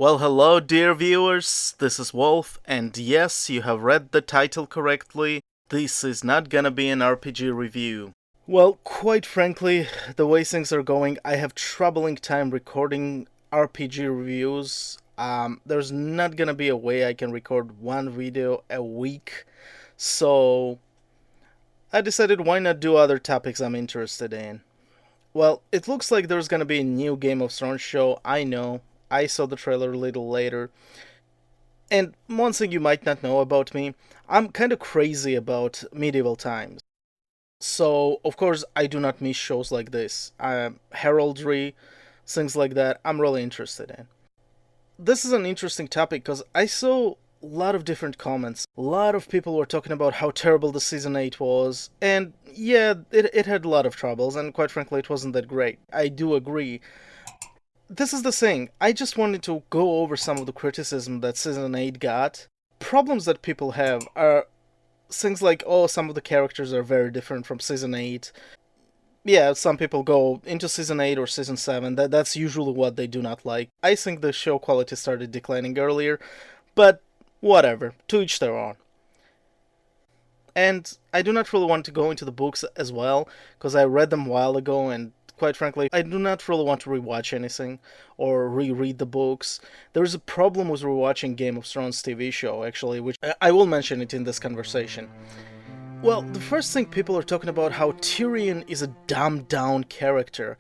Well, hello, dear viewers. This is Wolf, and yes, you have read the title correctly. This is not gonna be an RPG review. Well, quite frankly, the way things are going, I have troubling time recording RPG reviews. There's not gonna be a way I can record one video a week, so I decided why not do other topics I'm interested in. Well, it looks like there's gonna be a new Game of Thrones show, I know. I saw the trailer a little later. And one thing you might not know about me, I'm kind of crazy about medieval times. So, of course, I do not miss shows like this. Heraldry, things like that, I'm really interested in. This is an interesting topic because I saw a lot of different comments. A lot of people were talking about how terrible the season 8 was. And yeah, it had a lot of troubles, and quite frankly, it wasn't that great. I do agree. This is the thing, I just wanted to go over some of the criticism that Season 8 got. Problems that people have are things like, oh, some of the characters are very different from Season 8. Yeah, some people go into Season 8 or Season 7, that's usually what they do not like. I think the show quality started declining earlier, but whatever, to each their own. And I do not really want to go into the books as well, because I read them a while ago, and quite frankly, I do not really want to rewatch anything or reread the books. There's a problem with rewatching Game of Thrones TV show, actually, which I will mention it in this conversation. Well, the first thing people are talking about how Tyrion is a dumbed down character.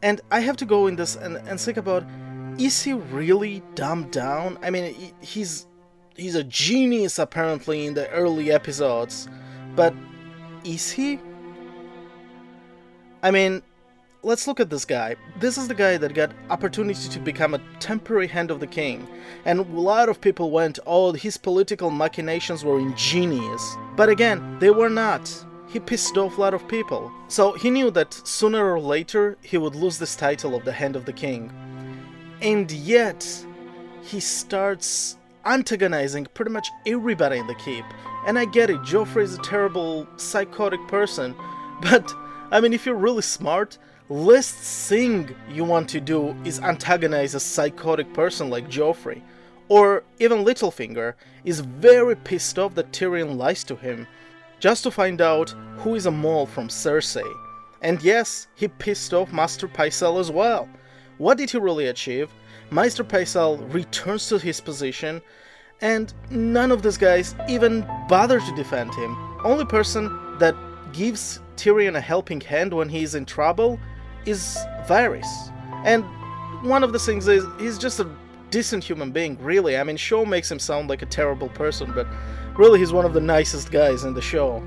And I have to go in this and think about, is he really dumbed down? I mean, he's a genius apparently in the early episodes, but is he? I mean, let's look at this guy. This is the guy that got opportunity to become a temporary hand of the king. And a lot of people went, oh, his political machinations were ingenious. But again, they were not. He pissed off a lot of people. So he knew that sooner or later he would lose this title of the hand of the king. And yet, he starts antagonizing pretty much everybody in the keep. And I get it, Joffrey is a terrible, psychotic person. But, I mean, if you're really smart, least thing you want to do is antagonize a psychotic person like Joffrey. Or even Littlefinger is very pissed off that Tyrion lies to him, just to find out who is a mole from Cersei. And yes, he pissed off Maester Pycelle as well. What did he really achieve? Maester Pycelle returns to his position, and none of these guys even bother to defend him. Only person that gives Tyrion a helping hand when he's in trouble is Varys. And one of the things is, he's just a decent human being, really. I mean, show makes him sound like a terrible person, but really he's one of the nicest guys in the show.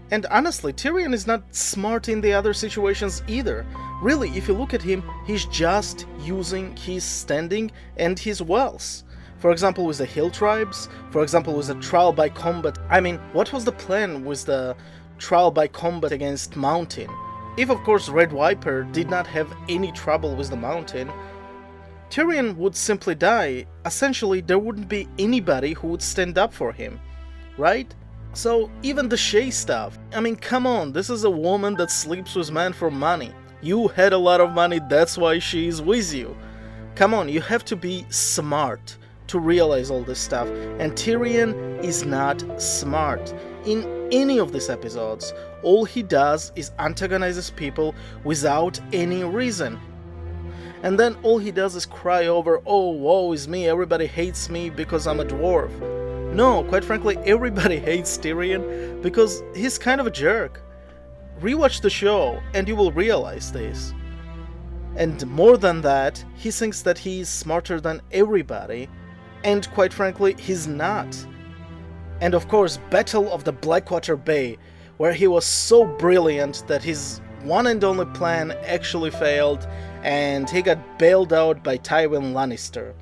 And honestly, Tyrion is not smart in the other situations either. Really, if you look at him, he's just using his standing and his wealth. For example, with the hill tribes, for example, with the trial by combat. I mean, what was the plan with the trial by combat against Mountain? If, of course, Red Viper did not have any trouble with the Mountain, Tyrion would simply die. Essentially, there wouldn't be anybody who would stand up for him, right? So, even the Shae stuff, I mean, come on, this is a woman that sleeps with men for money. You had a lot of money, that's why she's with you. Come on, you have to be smart to realize all this stuff, and Tyrion is not smart. In any of these episodes, all he does is antagonizes people without any reason. And then all he does is cry over, oh, woe is me, everybody hates me because I'm a dwarf. No, quite frankly, everybody hates Tyrion because he's kind of a jerk. Rewatch the show and you will realize this. And more than that, he thinks that he's smarter than everybody, and quite frankly, he's not. And of course, Battle of the Blackwater Bay, where he was so brilliant that his one and only plan actually failed, and he got bailed out by Tywin Lannister.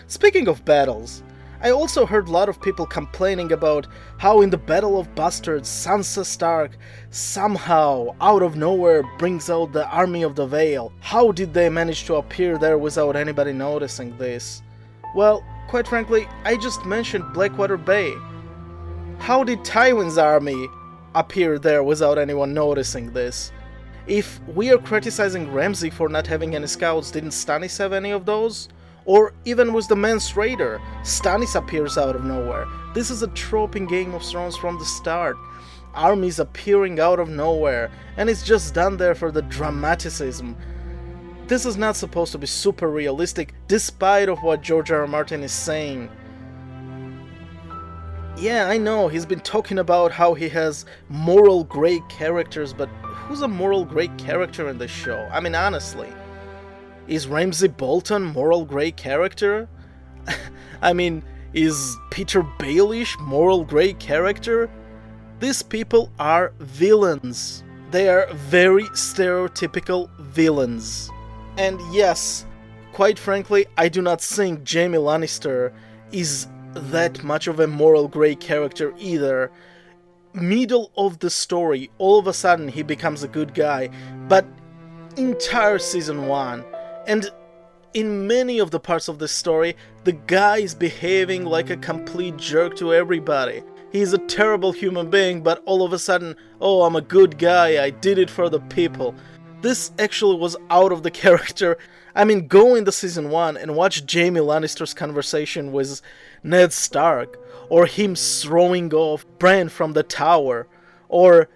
Speaking of battles, I also heard a lot of people complaining about how in the Battle of Bastards, Sansa Stark somehow, out of nowhere, brings out the Army of the Vale. How did they manage to appear there without anybody noticing this? Well, quite frankly, I just mentioned Blackwater Bay. How did Tywin's army appear there without anyone noticing this? If we are criticizing Ramsay for not having any scouts, didn't Stannis have any of those? Or even with the Mance Raider, Stannis appears out of nowhere. This is a trope in Game of Thrones from the start. Armies appearing out of nowhere, and it's just done there for the dramaticism. This is not supposed to be super realistic, despite of what George R. R. Martin is saying. Yeah, I know, he's been talking about how he has moral grey characters, but who's a moral grey character in this show? I mean, honestly. Is Ramsay Bolton moral grey character? I mean, is Peter Baelish moral grey character? These people are villains. They are very stereotypical villains. And yes, quite frankly, I do not think Jaime Lannister is that much of a moral grey character either. Middle of the story, all of a sudden he becomes a good guy, but entire season 1, and in many of the parts of the story, the guy is behaving like a complete jerk to everybody. He's a terrible human being, but all of a sudden, oh, I'm a good guy, I did it for the people. This actually was out of the character. I mean, go into season 1 and watch Jaime Lannister's conversation with Ned Stark, or him throwing off Bran from the tower, or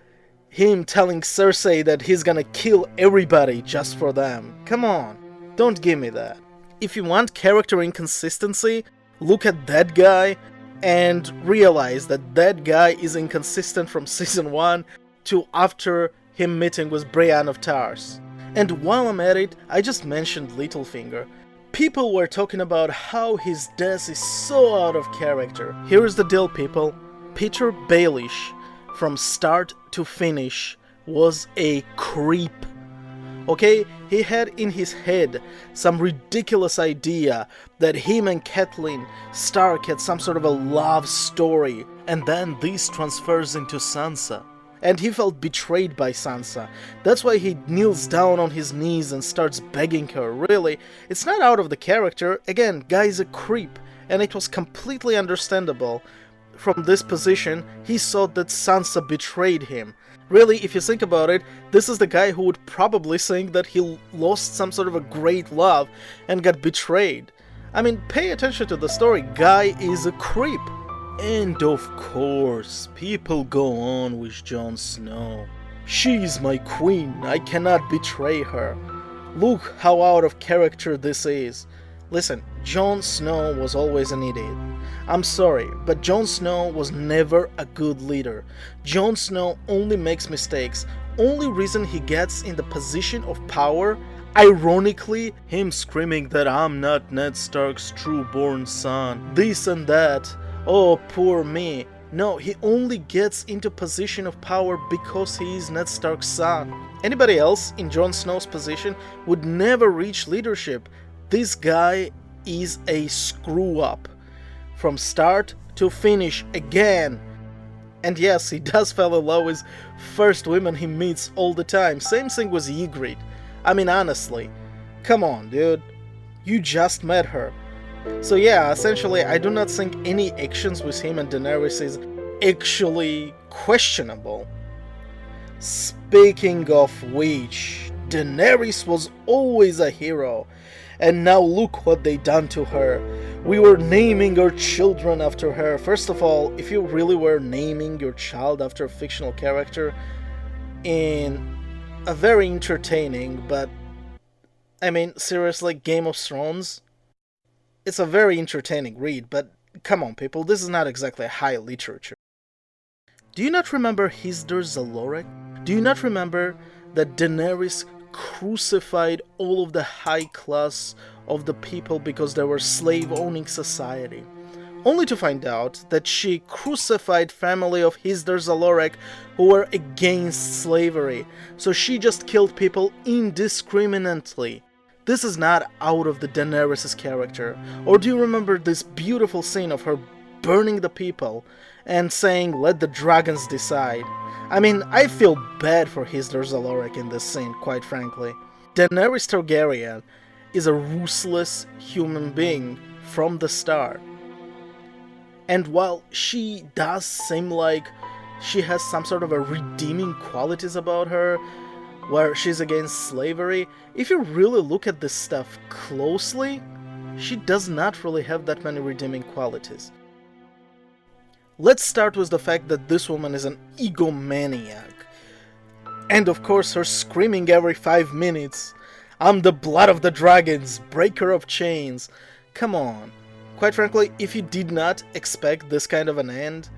him telling Cersei that he's gonna kill everybody just for them. Come on, don't give me that. If you want character inconsistency, look at that guy and realize that that guy is inconsistent from season 1 to after him meeting with Brienne of Tarth. And while I'm at it, I just mentioned Littlefinger. People were talking about how his death is so out of character. Here is the deal, people. Peter Baelish, from start to finish, was a creep. Okay, he had in his head some ridiculous idea that him and Catelyn Stark had some sort of a love story, and then this transfers into Sansa. And he felt betrayed by Sansa. That's why he kneels down on his knees and starts begging her. Really, it's not out of the character. Again, guy's a creep, and it was completely understandable. From this position, he thought that Sansa betrayed him. Really, if you think about it, this is the guy who would probably think that he lost some sort of a great love and got betrayed. I mean, pay attention to the story. Guy is a creep. And of course, people go on with Jon Snow. She's my queen, I cannot betray her. Look how out of character this is. Listen, Jon Snow was always an idiot. I'm sorry, but Jon Snow was never a good leader. Jon Snow only makes mistakes. Only reason he gets in the position of power, ironically, him screaming that I'm not Ned Stark's true-born son, this and that. Oh, poor me. No, he only gets into position of power because he is Ned Stark's son. Anybody else in Jon Snow's position would never reach leadership. This guy is a screw-up. From start to finish again. And yes, he does fall in love with first women he meets all the time. Same thing with Ygritte. I mean, honestly. Come on, dude. You just met her. So yeah, essentially, I do not think any actions with him and Daenerys is actually questionable. Speaking of which, Daenerys was always a hero, and now look what they done to her. We were naming our children after her. First of all, if you really were naming your child after a fictional character in a very entertaining, but I mean, seriously, Game of Thrones, it's a very entertaining read, but come on people, this is not exactly high literature. Do you not remember Hizdahr Zalorek? Do you not remember that Daenerys crucified all of the high class of the people because they were slave-owning society? Only to find out that she crucified family of Hizdahr Zalorek who were against slavery, so she just killed people indiscriminately. This is not out of the Daenerys' character. Or do you remember this beautiful scene of her burning the people and saying, let the dragons decide? I mean, I feel bad for Hizdahr Zalorek in this scene, quite frankly. Daenerys Targaryen is a ruthless human being from the start. And while she does seem like she has some sort of a redeeming qualities about her, where she's against slavery, if you really look at this stuff closely, she does not really have that many redeeming qualities. Let's start with the fact that this woman is an egomaniac. And of course her screaming every 5 minutes, "I'm the blood of the dragons, breaker of chains." Come on. Quite frankly, if you did not expect this kind of an end,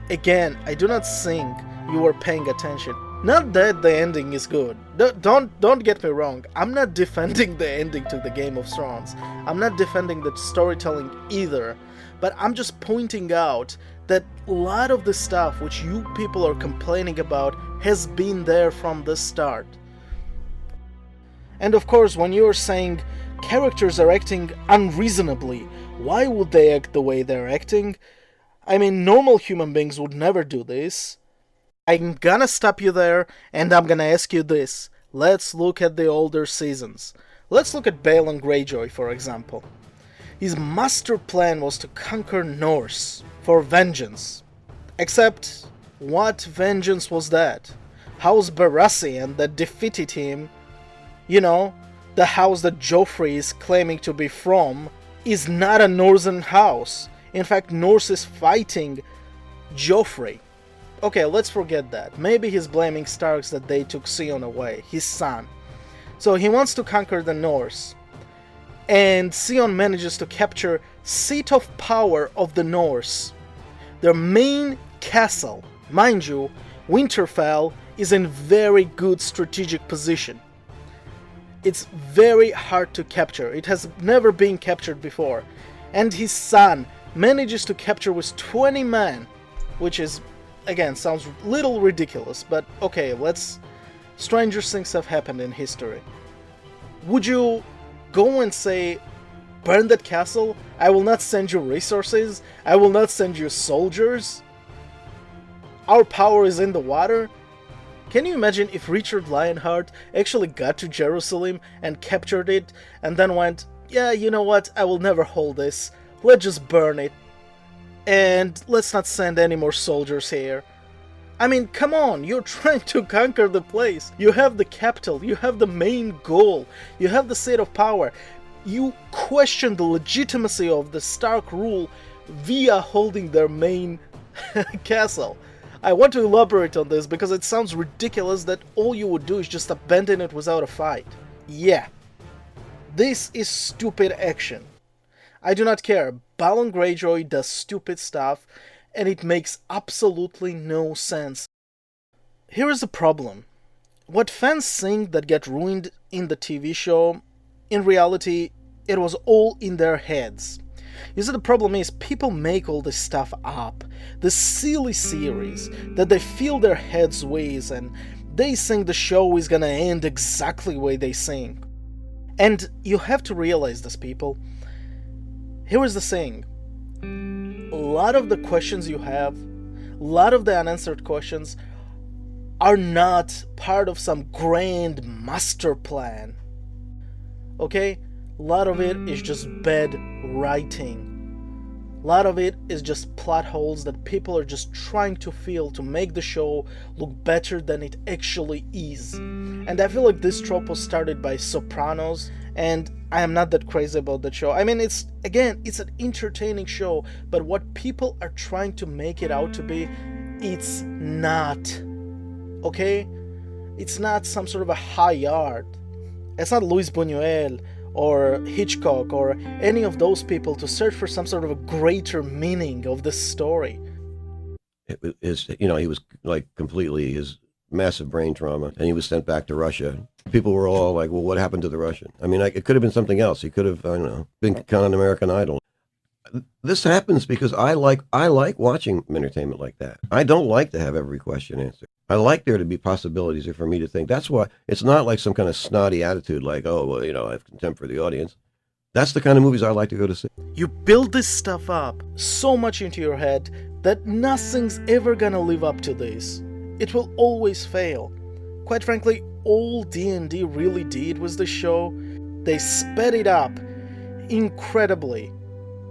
again, I do not think you were paying attention. Not that the ending is good. Don't get me wrong. I'm not defending the ending to the Game of Thrones. I'm not defending the storytelling either. But I'm just pointing out that a lot of the stuff which you people are complaining about has been there from the start. And of course, when you're saying characters are acting unreasonably, why would they act the way they're acting? I mean, normal human beings would never do this. I'm gonna stop you there, and I'm gonna ask you this. Let's look at the older seasons. Let's look at Balon Greyjoy, for example. His master plan was to conquer Norse for vengeance. Except, what vengeance was that? House Baratheon that defeated him, you know, the house that Joffrey is claiming to be from, is not a Northern house. In fact, Norse is fighting Joffrey. Okay, let's forget that. Maybe he's blaming Starks that they took Theon away, his son. So he wants to conquer the Norse. And Theon manages to capture seat of power of the Norse. Their main castle, mind you, Winterfell, is in very good strategic position. It's very hard to capture. It has never been captured before. And his son manages to capture with 20 men, which is, again, sounds a little ridiculous, but okay, stranger things have happened in history. Would you go and say, burn that castle? I will not send you resources. I will not send you soldiers. Our power is in the water. Can you imagine if Richard Lionheart actually got to Jerusalem and captured it and then went, yeah, you know what, I will never hold this. Let's just burn it. And let's not send any more soldiers here. I mean, come on, you're trying to conquer the place. You have the capital, you have the main goal, you have the seat of power. You question the legitimacy of the Stark rule via holding their main castle. I want to elaborate on this because it sounds ridiculous that all you would do is just abandon it without a fight. Yeah, this is stupid action. I do not care. Balon Greyjoy does stupid stuff, and it makes absolutely no sense. Here is the problem. What fans think that get ruined in the TV show, in reality, it was all in their heads. You see, the problem is, people make all this stuff up. This silly series that they fill their heads with, and they think the show is gonna end exactly the way they think. And you have to realize this, people. Here is the thing. A lot of the questions you have, a lot of the unanswered questions, are not part of some grand master plan. Okay? A lot of it is just bad writing. A lot of it is just plot holes that people are just trying to fill to make the show look better than it actually is. And I feel like this trope was started by Sopranos, and I am not that crazy about that show. I mean, it's an entertaining show, but what people are trying to make it out to be, it's not. Okay? It's not some sort of a high art. It's not Luis Buñuel or Hitchcock or any of those people to search for some sort of a greater meaning of this story. It is, he was like completely his massive brain trauma, and he was sent back to Russia. People were all like, well, what happened to the Russian? I mean, it could have been something else. He could have, I don't know, been kind of an American Idol. This happens because I like watching entertainment like that. I don't like to have every question answered. I like there to be possibilities for me to think. That's why it's not like some kind of snotty attitude like, oh, well, I have contempt for the audience. That's the kind of movies I like to go to see. You build this stuff up so much into your head that nothing's ever gonna live up to this. It will always fail. Quite frankly, all D&D really did was the show. They sped it up incredibly.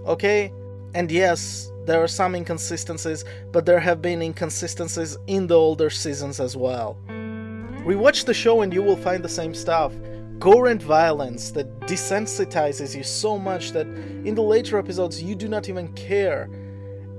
Okay? And yes, there are some inconsistencies, but there have been inconsistencies in the older seasons as well. Rewatch the show and you will find the same stuff. gore and violence that desensitizes you so much that in the later episodes you do not even care.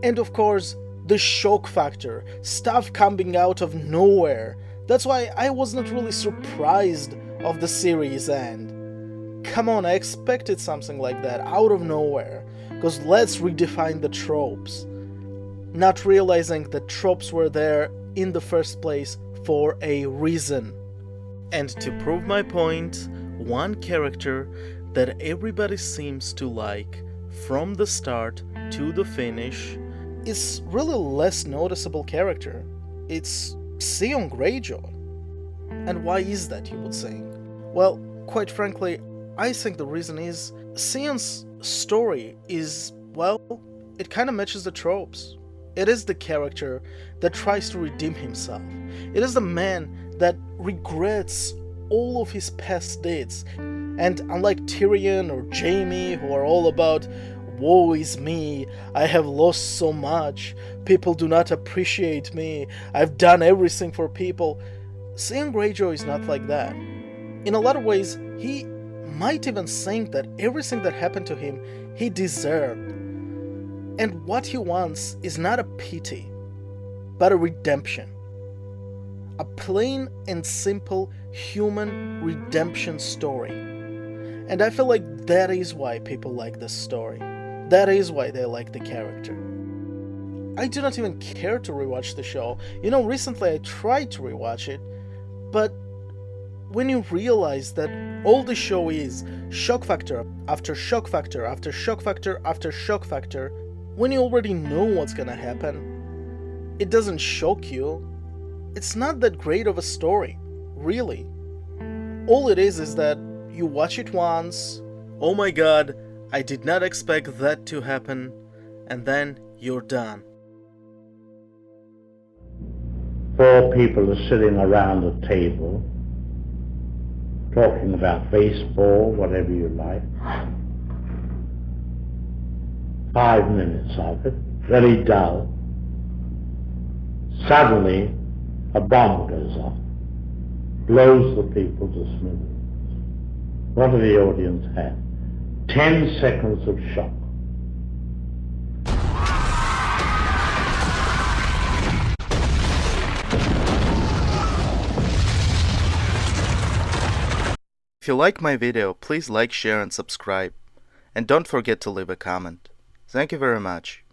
And of course, the shock factor, stuff coming out of nowhere. That's why I was not really surprised of the series end. Come on, I expected something like that out of nowhere, because let's redefine the tropes. Not realizing that tropes were there in the first place for a reason. And to prove my point, one character that everybody seems to like from the start to the finish is really less noticeable character. It's Theon Greyjoy. And why is that, you would say? Well, quite frankly, I think the reason is Theon's story is, well, it kind of matches the tropes. It is the character that tries to redeem himself. It is the man that regrets all of his past deeds. And unlike Tyrion or Jaime, who are all about, woe is me, I have lost so much, people do not appreciate me, I've done everything for people, Theon Greyjoy is not like that. In a lot of ways, he might even think that everything that happened to him, he deserved. And what he wants is not a pity, but a redemption. A plain and simple human redemption story. And I feel like that is why people like this story. That is why they like the character. I do not even care to rewatch the show. You know, recently I tried to rewatch it, but when you realize that all the show is shock factor after shock factor after shock factor after shock factor, when you already know what's gonna happen, it doesn't shock you. It's not that great of a story, really. All it is that you watch it once, oh my god, I did not expect that to happen, and then you're done. 4 people are sitting around a table, talking about baseball, whatever you like. 5 minutes of it, very dull. Suddenly, a bomb goes off, blows the people to smithereens. What do the audience have? 10 seconds of shock. If you like my video, please like, share and subscribe. And don't forget to leave a comment. Thank you very much.